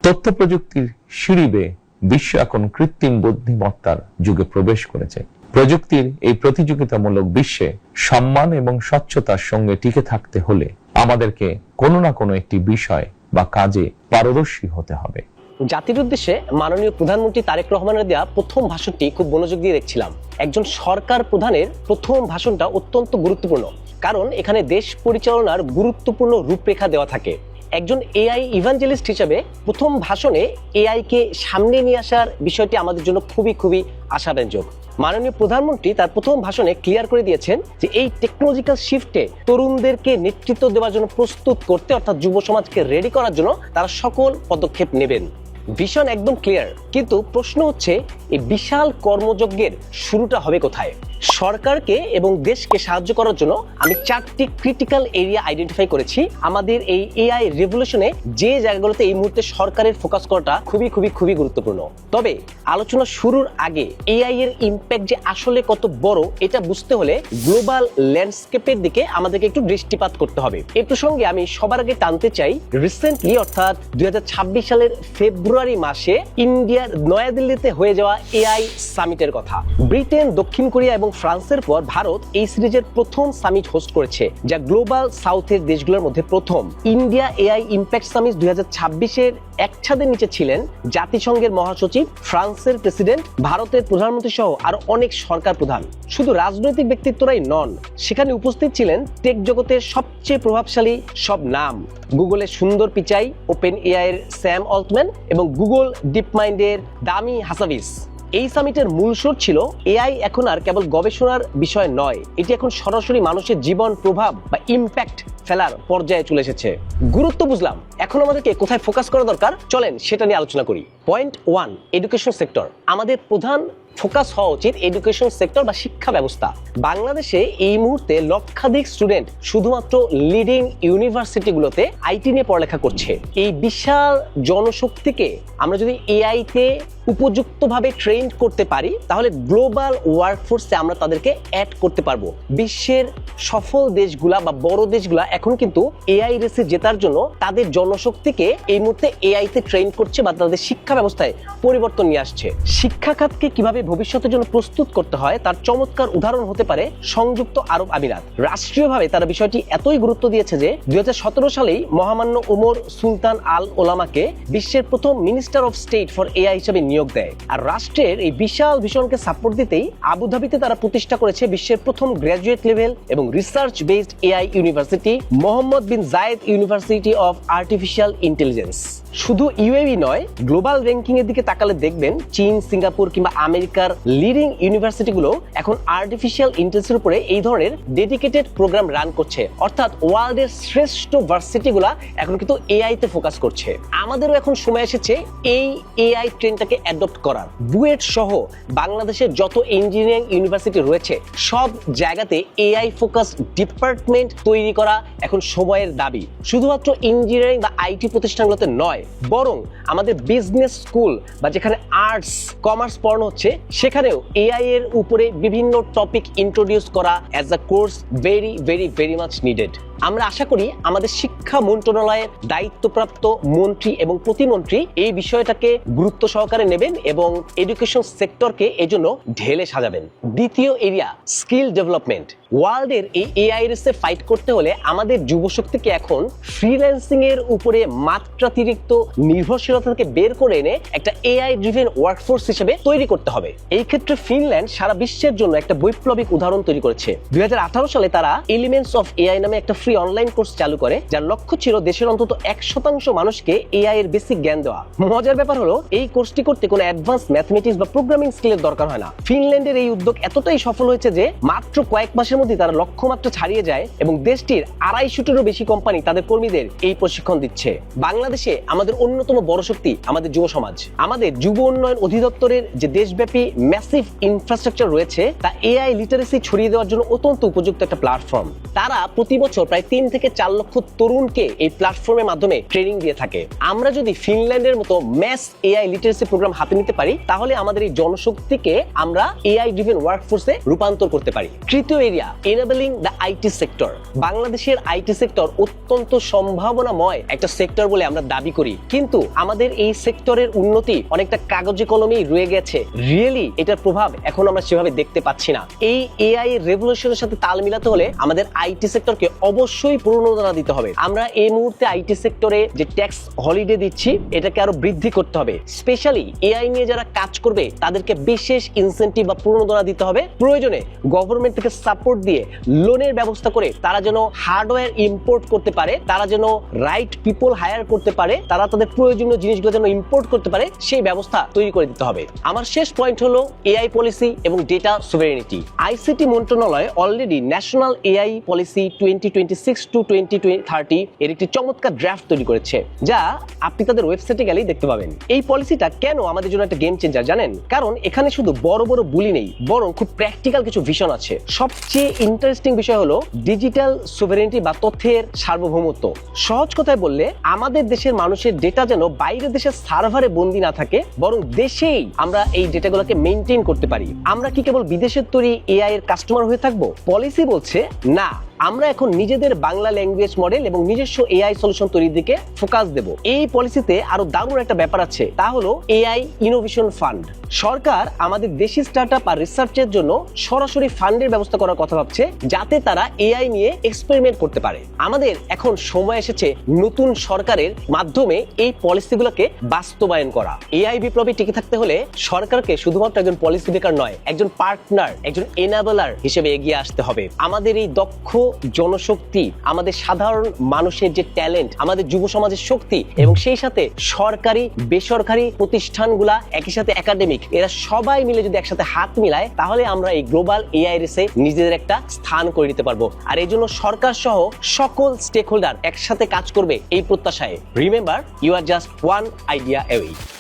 তথ্য প্রযুক্তির সিঁড়ি বেয়ে বিশ্ব এখন কৃত্রিম বুদ্ধিমত্তার যুগে প্রবেশ করেছে। প্রযুক্তির এই প্রতিযোগিতামূলক বিশ্বে সম্মান এবং স্বচ্ছতার সঙ্গে টিকে থাকতে হলে আমাদেরকে কোনো না কোনো একটি বিষয় বা কাজে পারদর্শী হতে হবে। জাতির উদ্দেশ্যে মাননীয় প্রধানমন্ত্রী তারেক রহমানের দেওয়া প্রথম ভাষণটি খুব মনোযোগ দিয়ে দেখছিলাম। একজন সরকার প্রধানের প্রথম ভাষণটা অত্যন্ত গুরুত্বপূর্ণ, কারণ এখানে দেশ পরিচালনার গুরুত্বপূর্ণ রূপরেখা দেওয়া থাকে। একজন এআই ইভাঞ্জেলিস্ট হিসেবে প্রথম ভাষণে এআই কে সামনে নিয়ে আসার বিষয়টি আমাদের জন্য খুবই আশাব্যঞ্জক। মাননীয় প্রধানমন্ত্রী তার প্রথম ভাষণে ক্লিয়ার করে দিয়েছেন যে এই টেকনোলজিক্যাল শিফটে তরুণদেরকে নেতৃত্ব দেওয়ার জন্য প্রস্তুত করতে, অর্থাৎ যুব সমাজকে রেডি করার জন্য তারা সকল পদক্ষেপ নেবেন। ভিশন একদম ক্লিয়ার, কিন্তু প্রশ্ন হচ্ছে এই বিশাল কর্মযজ্ঞের শুরুটা হবে কোথায়? সরকারকে এবং দেশকে সাহায্য করার জন্য আমি 4টি ক্রিটিক্যাল এরিয়া আইডেন্টিফাই করেছি। আমাদের এই এআই রেভলিউশনে যে জায়গাগুলোতে এই মুহূর্তে সরকারের ফোকাস করাটা খুবই গুরুত্বপূর্ণ। তবে আলোচনা শুরুর আগে এআই এর ইম্প্যাক্ট যে আসলে কত বড় এটা বুঝতে হলে গ্লোবাল ল্যান্ডস্কেপের দিকে আমাদেরকে একটু দৃষ্টিপাত করতে হবে। এই প্রসঙ্গে আমি সবার আগে টানতে চাই রিসেন্টলি, অর্থাৎ 2026 সালের ফেব্রুয়ারি মাসে ইন্ডিয়ার নয়াদিল্লিতে হয়ে যাওয়া এআই সামিটের কথা। ব্রিটেন, দক্ষিণ কোরিয়া এবং ফ্রান্সের পর ভারত এই সিরিজের প্রথম সামিট হোস্ট করেছে, যা গ্লোবাল সাউথের দেশগুলোর মধ্যে প্রথম। ইন্ডিয়া এআই ইম্প্যাক্ট সামিট 2026-এর এক ছাদের নিচে ছিলেন জাতিসংঘের মহাসচিব, ফ্রান্সের প্রেসিডেন্ট, ভারতের প্রধানমন্ত্রী সহ আরো অনেক সরকার প্রধান। শুধু রাজনৈতিক ব্যক্তিত্বরাই নন, সেখানে উপস্থিত ছিলেন টেক জগতের সবচেয়ে প্রভাবশালী সব নাম। গুগলের সুন্দর পিচাই, ওপেন এআই এর স্যাম অল্টম্যান এবং গুগল ডিপমাইন্ডের দামি হাসাভিস। এই সামিটের মূল সুর ছিল এআই এখন আর কেবল গবেষণার বিষয় নয়, এটি এখন সরাসরি মানুষের জীবন প্রভাব বা ইম্প্যাক্ট ফেলার পর্যায়ে চলে এসেছে। গুরুত্ব বুঝলাম, এখন আমাদেরকে কোথায় ফোকাস করা দরকার চলেন সেটা নিয়ে আলোচনা করি। Point 1, education sector. আমাদের প্রধান ফোকাস হওয়া উচিত এডুকেশন সেক্টর বা শিক্ষা ব্যবস্থা। বাংলাদেশে এই মুহূর্তে লক্ষাধিক স্টুডেন্ট শুধুমাত্র লিডিং ইউনিভার্সিটিগুলোতে আইটি নিয়ে পড়ালেখা করছে। এই বিশাল জনশক্তিকে আমরা যদি এআই তে উপযুক্তভাবে ট্রেন করতে পারি, তাহলে গ্লোবাল ওয়ার্কফোর্সে আমরা তাদেরকে অ্যাড করতে পারবো। বিশ্বের সফল দেশগুলা বা বড় দেশগুলা এখন কিন্তু এআই রেসে জেতার জন্য তাদের জনশক্তিকে এই মুহূর্তে এআই তে ট্রেন করছে বা তাদের শিক্ষা ব্যবস্থায় পরিবর্তন নিয়ে আসছে। শিক্ষা খাতকে কিভাবে ভবিষ্যতের জন্য প্রস্তুত করতে হয় তার চমৎকার উদাহরণ হতে পারে সংযুক্ত আরব আমিরাত। রাষ্ট্রীয়ভাবে তারা বিষয়টি এতই গুরুত্ব দিয়েছে যে 2017 সালেই মহামান্য ওমর সুলতান আল ওলামাকে বিশ্বের প্রথম minister of state for AI হিসেবে নিয়োগ দেয়। আর রাষ্ট্রের এই বিশাল ভিশনকে সাপোর্ট দিতেই আবুধাবিতে তারা প্রতিষ্ঠা করেছে বিশ্বের প্রথম গ্র্যাজুয়েট লেভেল এবং research based AI university, Mohamed bin Zayed university of artificial intelligence. শুধু ইউএই নয়, গ্লোবাল র্যাঙ্কিং এর দিকে তাকালে দেখবেন চীন, সিঙ্গাপুর কিংবা আমেরিকার লিডিং ইউনিভার্সিটিগুলো এখন আর্টিফিশিয়াল ইন্টেলিজেন্সের উপরে এই ধরনের ডেডিকেটেড প্রোগ্রাম রান করছে। অর্থাৎ ওয়ার্ল্ডের শ্রেষ্ঠ ভার্সিটিগুলো এখন কিন্তু এআই তে ফোকাস করছে। আমাদেরও এখন সময় এসেছে এই এআই ট্রেন্ডটাকে অ্যাডপ্ট করার। বুয়েট সহ বাংলাদেশের যত ইঞ্জিনিয়ারিং ইউনিভার্সিটি রয়েছে সব জায়গাতে এআই ফোকাস ডিপার্টমেন্ট তৈরি করা এখন সময়ের দাবি। শুধুমাত্র ইঞ্জিনিয়ারিং বা আইটি প্রতিষ্ঠানগুলোতে নয়, বরং আমাদের বিজনেস স্কুল বা যেখানে আর্টস কমার্স পড়ানো হচ্ছে সেখানেও এআই এর উপরে বিভিন্ন টপিক ইন্ট্রোডিউস করা as a course very much needed. আমরা আশা করি আমাদের শিক্ষা মন্ত্রণালয়ের দায়িত্বপ্রাপ্ত মন্ত্রী এবং প্রতিমন্ত্রী এই বিষয়টাকে গুরুত্ব সহকারে নেবেন এবং এডুকেশন সেক্টরকে এজন্য ঢেলে সাজাবেন। দ্বিতীয় এরিয়া, স্কিল ডেভেলপমেন্ট। ওয়ার্ল্ডের এই এআই রেসে ফাইট করতে হলে আমাদের যুবশক্তিকে এখন ফ্রিল্যান্সিং এর উপরে মাত্রাতিরিক্ত নির্ভরশীলতা থেকে বের করে এনে একটা এআই ড্রিভেন ওয়ার্কফোর্স হিসেবে তৈরি করতে হবে। এই ক্ষেত্রে ফিনল্যান্ড সারা বিশ্বের জন্য একটা বৈপ্লবিক উদাহরণ তৈরি করেছে। 2018 সালে তারা এলিমেন্টস অফ এআই নামে একটা ফ্রি অনলাইন কোর্স চালু করে, যার লক্ষ্য ছিল দেশের অন্তত 1% মানুষকে এআই এর বেসিক জ্ঞান দেওয়া। মজার ব্যাপার হলো এই কোর্সটি করতে কোনো অ্যাডভান্স ম্যাথমেটিক্স বা প্রোগ্রামিং স্কিলের দরকার হয় না। ফিনল্যান্ডের এই উদ্যোগ এতটাই সফল হয়েছে যে মাত্র কয়েক মাসের মধ্যে তারা লক্ষ্যমাত্রা ছাড়িয়ে যায় এবং দেশটির 250-টিরও বেশি কোম্পানি তাদের কর্মীদের এই প্রশিক্ষণ দিচ্ছে। বাংলাদেশে আমাদের অন্যতম বড় শক্তি আমাদের যুব সমাজ। আমাদের যুব উন্নয়ন অধিদপ্তরের যে দেশব্যাপী ম্যাসিভ ইনফ্রাস্ট্রাকচার রয়েছে তা এআই লিটারেসি ছড়িয়ে দেওয়ার জন্য অত্যন্ত উপযুক্ত একটা প্ল্যাটফর্ম। তারা প্রতি বছর প্রায় 3 থেকে 4 লক্ষ তরুণকে এই প্ল্যাটফর্মের মাধ্যমে ট্রেনিং দিয়ে থাকে। আমরা যদি ফিনল্যান্ডের মতো ম্যাস এআই লিটারেসি প্রোগ্রাম হাতে নিতে পারি, তাহলে আমাদের এই জনশক্তিকে আমরা এআই ড্রিভেন ওয়ার্কফোর্সে রূপান্তর করতে পারি। তৃতীয় area, enabling the IT sector। বাংলাদেশের আইটি সেক্টর অত্যন্ত সম্ভাবনাময় একটা সেক্টর বলে আমরা দাবি করি, কিন্তু আমাদের এই সেক্টরের উন্নতি অনেকটা কাগজে কলমেই রয়ে গেছে। রিয়েলি এটার প্রভাব এখন আমরা সেভাবে দেখতে পাচ্ছি না। এই এআই রেভলিউশনের সাথে তাল মিলাতে হলে আমাদের আইটি সেক্টরকে অবশ্যই প্রণোদনা দিতে হবে। আমরা এই মুহূর্তে আইটি সেক্টরে যে ট্যাক্স হলিডে দিচ্ছি এটাকে আরো বৃদ্ধি করতে হবে। স্পেশালি এআই নিয়ে যারা কাজ করবে তাদেরকে বিশেষ ইনসেনটিভ বা প্রণোদনা দিতে হবে। প্রয়োজনে গভর্নমেন্ট থেকে সাপোর্ট দিয়ে লোনের ব্যবস্থা করে তারা যেন হার্ডওয়্যার ইম্পোর্ট করতে পারে, তারা যেন রাইট পিপল হায়ার করতে পারে, তারা তাদের প্রয়োজনীয় জিনিসগুলো যেন ইম্পোর্ট করতে পারে, সেই ব্যবস্থা তৈরি করে দিতে হবে। আমার শেষ পয়েন্ট হলো এআই পলিসি এবং ডেটা সুভেরেনিটি। আইসিটি মন্ত্রণালয় already national AI policy 2026 to 2030 এর একটি চমৎকার ড্রাফট তৈরি করেছে, যা আপনি তাদের ওয়েবসাইটে গেলেই দেখতে পাবেন। এই পলিসিটা কেন আমাদের জন্য একটা গেম চেঞ্জার জানেন? কারণ এখানে শুধু বড় বড় বুলি নেই, বরং খুব প্র্যাকটিক্যাল কিছু ভিশন আছে। সবচেয়ে ইন্টারেস্টিং বিষয় হলো ডিজিটাল সুভেরেনিটি বা তথ্যের সার্বভৌমত্ব। সহজ কথায় বললে আমাদের দেশের মানুষের ডেটা যেন বাইরের দেশের সার্ভারে বন্দী না থাকে, বরং দেশেই আমরা এই ডেটাগুলোকে মেইনটেইন করতে পারি। আমরা কি কেবল বিদেশের তৈরি এআই এর কাস্টমার হয়ে থাকবো? পলিসি বলছে না, আমরা এখন নিজেদের বাংলা ল্যাঙ্গুয়েজ মডেল এবং নিজস্ব এআই সলিউশন তৈরির দিকে ফোকাস দেব। এই পলিসিতে আরো দারুণ একটা ব্যাপার আছে, তা হলো এআই ইনোভেশন ফান্ড। সরকার আমাদের দেশি স্টার্টআপ আর রিসার্চের জন্য সরাসরি ফান্ডের ব্যবস্থা করার কথা ভাবছে, যাতে তারা এআই নিয়ে এক্সপেরিমেন্ট করতে পারে। আমাদের এখন সময় এসেছে নতুন সরকারের মাধ্যমে এই পলিসিগুলোকে বাস্তবায়ন করা। এআই বিপ্লবে টিকে থাকতে হলে সরকারকে শুধুমাত্র একজন পলিসি মেকার নয়, একজন পার্টনার, একজন এনাবেলার হিসেবে এগিয়ে আসতে হবে। আমাদের এই দক্ষ জনশক্তি, আমাদের সাধারণ মানুষের যে ট্যালেন্ট, আমাদের যুব সমাজের শক্তি এবং সেই সাথে সরকারি বেসরকারি প্রতিষ্ঠানগুলা, একই সাথে একাডেমিক, এরা সবাই মিলে যদি একসাথে হাত মিলায়, তাহলে আমরা এই গ্লোবাল এআই রেসে নিজেদের একটা স্থান করে নিতে পারবো। আর এই জন্য সরকার সহ সকল স্টেক হোল্ডার একসাথে কাজ করবে এই প্রত্যাশায়। Remember, you are just one idea away.